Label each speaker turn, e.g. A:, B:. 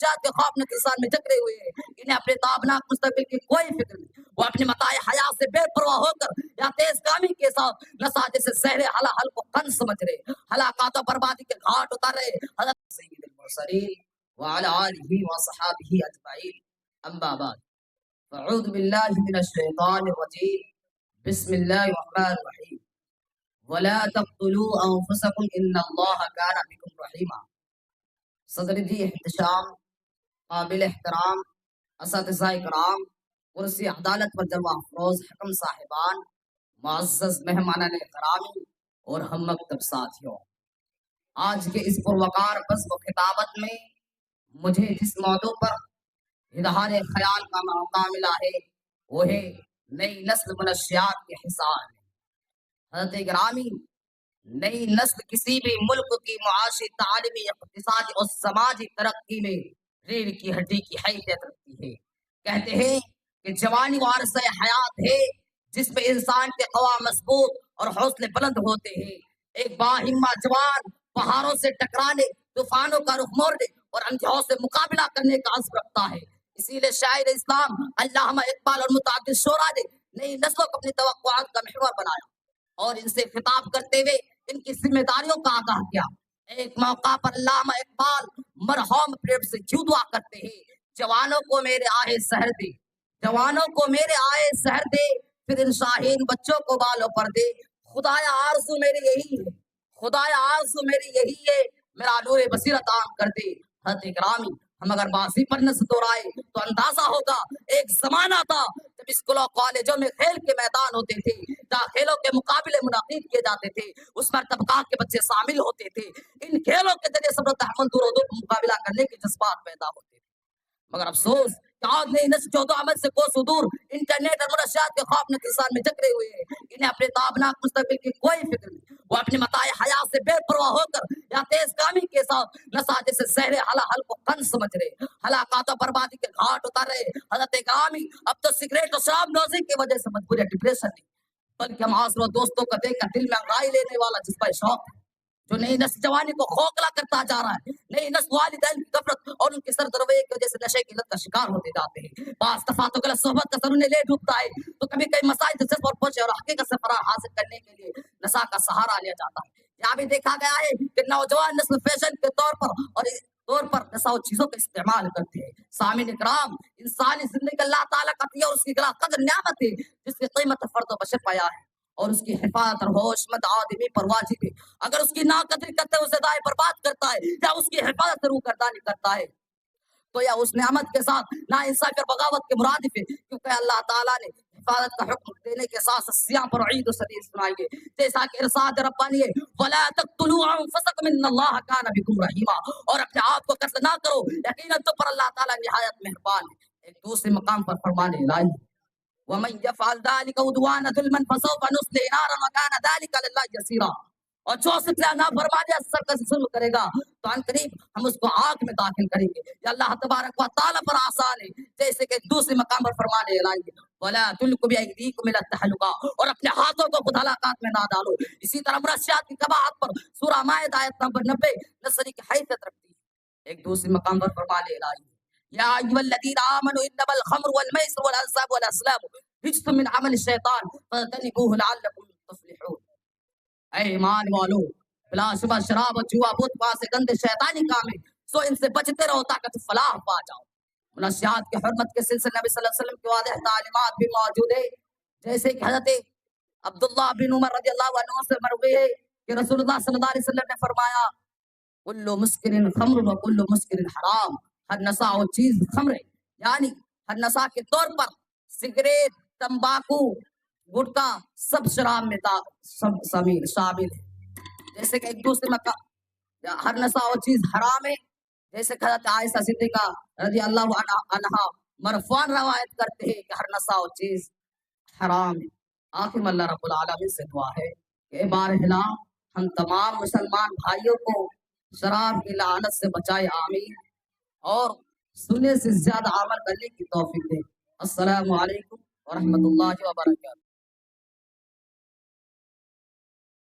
A: نشات کے خواب نقصان میں جکڑے ہوئے ہیں، انہیں اپنے تابناک مستقبل کی کوئی فکر نہیں۔ وہ اپنے متاع حیات سے بے پرواہ ہو کر یا تیز کامی کے ساتھ نساجے سے زہر حل کو قن سمجھ رہے، ہلاکات و بربادی کے گھاٹ اتار رہے حضرت سید المرسلین وعلی آلہ وصحابہ اجمعین، اما بعد فاعوذ باللہ من الشیطان الرجیم، بسم اللہ الرحمن الرحیم، ولا تقتلوا انفسکم ان اللہ کان بکم رحیما۔ صدر جی احتشام، قابل احترام اساتذہ کرام، کرسی عدالت پر جلوہ افروز حکم صاحبان، معزز مہمانان کرامی اور ہم مکتب ساتھیوں، آج کے اس پروقار بزم و خطابت میں مجھے جس موضوع پر اظہار خیال کا موقع ملا ہے وہ ہے نئی نسل منشیات کے حصار میں۔ حضرت گرامی، نئی نسل کسی بھی ملک کی معاشی، تعلیمی، اقتصادی اور سماجی ترقی میں ریڑھ کی ہڈی کی حیثیت رکھتی ہے۔ کہتے ہیں کہ جوانی وہ عرصہ حیات ہے جس میں انسان کے قوا مضبوط اور حوصلے بلند ہوتے ہیں۔ ایک باہمہ جوان پہاڑوں سے ٹکرانے، طوفانوں کا رخ موڑنے اور اندھیروں سے مقابلہ کرنے کا عزم رکھتا ہے۔ اسی لیے شاعر اسلام علامہ اقبال اور متعدد شعراء نے نئی نسلوں کو اپنی توقعات کا محور بنایا اور ان سے خطاب کرتے ہوئے ان کی ذمہ داریوں کا آگاہ کیا۔ ایک موقع پر علامہ اقبال مرحوم پریب سے یوں دعا کرتے ہیں، جوانوں کو میرے آہے سحر دے، جوانوں کو میرے آہے سحر دے، پھر ان شاہین بچوں کو بالوں پر دے، خدایا آرزو میری یہی ہے، خدایا آرزو میری یہی ہے، میرا نور بصیرت عام کر دے۔ حضرت گرامی، ہم اگر ماضی پر نظر دوڑائے تو اندازہ ہوگا ایک زمانہ تھا جب اسکولوں کالجوں میں کھیل کے میدان ہوتے تھے، جہاں کھیلوں کے مقابلے منعقد کیے جاتے تھے، اس میں طبقات کے بچے شامل ہوتے تھے۔ ان کھیلوں کے ذریعے صبر و تحمل، دور و دور مقابلہ کرنے کے جذبات پیدا ہوتے تھے۔ مگر افسوس کہ آج نئی نسل چودہ عمل سے کوسوں دور انٹرنیٹ اور منشیات کے خواب نقصان میں جکڑے ہوئے ہیں، انہیں اپنے تابناک مستقبل کی کوئی فکر نہیں۔ وہ اپنے متاع حیات سے بے پرواہ ہو کر یا تیز کامی کے ساتھ نساجے سے زہر حل کو قن سمجھ رہے، ہلاکات و بربادی کے گھاٹ اتار رہے۔ حضرت گرامی، اب تو سگریٹ اور شراب نوشی کی وجہ سے مجبور ڈپریشن نہیں، بلکہ ہم آسر و دوستوں کو دیکھ کر دل میں انگڑائی لینے والا جذبہ شوق ہے جو نئی نسل جوانی کو کھوکھلا کرتا جا رہا ہے۔ نئی نسل والدین کی غفلت اور ان کے سرد رویے کی وجہ سے نشے کی لت کا شکار ہوتے جاتے ہیں۔ بعض دفعہ تو غلط صحبت کا سر انہیں لے ڈوبتا ہے، تو کبھی کئی مسائل دلچسپ اور پہنچے اور حقیقت سے فرار حاصل کرنے کے لیے نشہ کا سہارا لیا جاتا ہے۔ یہاں بھی دیکھا گیا ہے کہ نوجوان نسل فیشن کے طور پر نشہ و چیزوں کا استعمال کرتے ہیں۔ سامعین کرام، انسانی زندگی اللہ تعالیٰ کا عطیہ اور اس کی بلا قدر نعمت ہے جس کی قیمت فرد و بشر پایا ہے، اور اس کی حفاظت اور ہوش مند آدمی پر واجب ہے۔ اگر اس کی ناقدری کرتے ہوئے اسے ضائع برباد کرتا ہے یا اس کی حفاظت سے روگردانی کرتا ہے تو یا اس نعمت کے ساتھ نا انصافی اور بغاوت کے مرادف ہے، کیونکہ اللہ تعالیٰ نے حفاظت کا حکم دینے کے ساتھ سیاں پر عید و سدید سنائی ہے، جیسا کہ ارشاد ربانی ہے وَلَا تَقْتُلُوا أَنفُسَكُمْ إِنَّ اللَّهَ كَانَ بِكُمْ رَحِيمًا، اور اپنے آپ کو قتل نہ کرو، یقیناً تو پر اللہ تعالیٰ نہایت مہربان ہے۔ ایک دوسرے مقام پر فرمان الہی وَمَنْ يَفْعَلْ ذَلِكَ عُدْوَانًا ظُلْمًا فَسَوْفَ نُصْلِهِ نَارًا وَكَانَ ذَلِكَ عَلَى اللَّهِ يَسِيرًا، اور جو شخص نافرمانی سرکش ظلم کرے گا تو ان قریب ہم اس کو آگ میں داخل کریں گے۔ یہ اللہ تبارک و تعالیٰ پر آسان ہے، جیسے کہ دوسرے مقام پر فرمانے لائیں گے وَلَا تُلْقُوا بِأَيْدِيكُمْ إِلَى التَّهْلُكَةِ، اور اپنے ہاتھوں کو خود ہلاکات میں نہ ڈالو۔ اسی طرح منشیات کی قباحت پر سورہ مائدہ آیت نمبر 90 نصری کی حیثیت رکھتی ہے۔ ایک دوسرے مقام پر فرمانے لائیں یا ایھا الذین آمنوا انما الخمر والمیسر والانصاب والازلام رجس من عمل الشیطان فاجتنبوه لعلکم تفلحون۔ اے ایمان والو، بلا شبہ شراب اور جوا بت پاس سے گندے شیطانی کام ہے، سو ان سے بچتے رہو تاکہ تم فلاح پا جاؤ۔ منشیات کی حرمت کے سلسلے نبی صلی اللہ علیہ وسلم کی واضح تعلیمات بھی موجود ہے، جیسے کہ حضرت عبداللہ بن عمر رضی اللہ عنہ سے مروی ہے کہ رسول اللہ صلی اللہ علیہ وسلم نے فرمایا کل مسکر خمر و کل مسکر حرام، ہر نشہ و چیز خمر ہے، یعنی ہر نشہ کے طور پر سگریٹ، تمباکو، گٹکا سب شراب میں سب شامل ہے۔ جیسے کہ ایک دوسرے میں ہر نشہ و چیز حرام ہے، جیسے کہ حضرت عائشہ صدیقہ رضی اللہ عنہا مرفوعاً روایت کرتے ہیں کہ ہر نشہ و چیز حرام ہے۔ آخر میں اللہ رب العالمین سے دعا ہے کہ بارہلا ہم تمام مسلمان بھائیوں کو شراب کی لعنت سے بچائے، آمین، اور سننے سے زیادہ عمل کرنے کی توفیق دے۔ السلام علیکم ورحمۃ اللہ وبرکاتہ۔